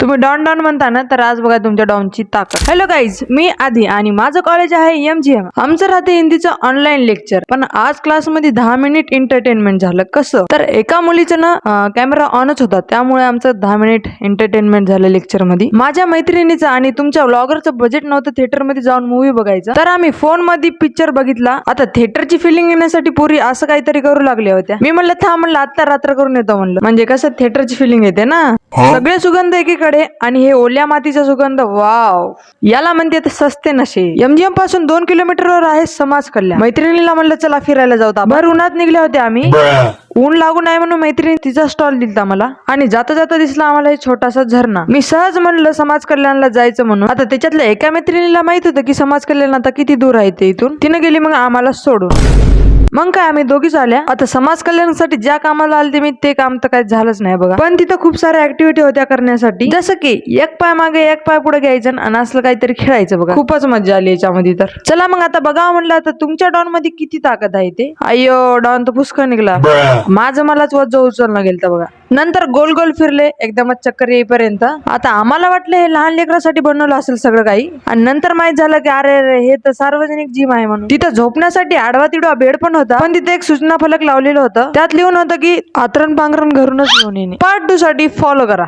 तुम्ही don don म्हणता ना, तर आज बघा तुमच्या डॉनची ताकद. हॅलो गाईज, मी आधी आणि माझं कॉलेज आहे MGM. आमचं राहते हिंदीचं ऑनलाईन लेक्चर. पण आज क्लासमध्ये 10 मिनिट एंटरटेनमेंट झालं. कसं तर एका मुलीचं ना कॅमेरा ऑनच होता, त्यामुळे आमचं 10 मिनिट एंटरटेनमेंट झालं लेक्चर मध्ये. माझ्या मैत्रिणीचं आणि तुमच्या व्लॉगरचं बजेट नव्हतं थिएटर मध्ये जाऊन मूवी बघायचं, तर आम्ही फोन मध्ये पिक्चर बघितला. आता थिएटरची फिलिंग येण्यासाठी पुरी असं काहीतरी करू लागले होत्या. मी म्हणलं थांब, म्हणलं आता रात्र करून येतो म्हणलं, म्हणजे कसं थिएटरची फिलिंग येते ना. सगळे सुगंध एकीकडे आणि हे ओल्या मातीचा सुगंध, वाव, याला म्हणते सस्ते नशे. MGM पासून 2 किलोमीटरवर आहे समाज कल्याण. मैत्रिणीला म्हणलं चला फिरायला जाऊ. भर उन्हात निघले होते आम्ही. ऊन लागू नये म्हणून मैत्रिणी तिचा स्टॉल दिलता मला, आणि जाता जाता दिसला आम्हाला एक छोटासा झरणा. मी सहज म्हणलं समाज कल्याणला जायचं म्हणून. आता त्याच्यातल्या एका मैत्रिणीला माहित होतं की समाज कल्याण आता किती दूर आहे ते इथून. तिने गेली मग आम्हाला सोडून. मग काय आम्ही दोघीच आल्या. आता समाज कल्याणासाठी ज्या कामाला आले मी ते काम तर काही झालंच नाही बघा. पण तिथं खूप साऱ्या ऍक्टिव्हिटी होत्या करण्यासाठी, जसं की एक पाय मागे एक पाय पुढे घ्यायचं आणि असलं काहीतरी खेळायचं बघा. खूपच मजा आली याच्यामध्ये. तर चला मग आता बघा म्हणलं आता तुमच्या डॉन मध्ये किती ताकद आहे ते. अय्यो, डॉन तर पुष्कळ निघला. माझं मलाच वज उचलणं गेलं बघा. नंतर गोल गोल फिरले एकदमच चक्कर येईपर्यंत. आता आम्हाला वाटलं हे लहान लेकरासाठी बनवलं असेल सगळं काही, आणि नंतर माहित झालं की अरे हे तर सार्वजनिक जिम आहे म्हणून. तिथं झोपण्यासाठी आडवा तिडवा बेड पण होता, पण तिथे एक सूचना फलक लावलेलं होतं. त्यात लिहून होतं की आतरण पांघरण घरूनच घेऊन येणे. पार्ट 2 साठी फॉलो करा.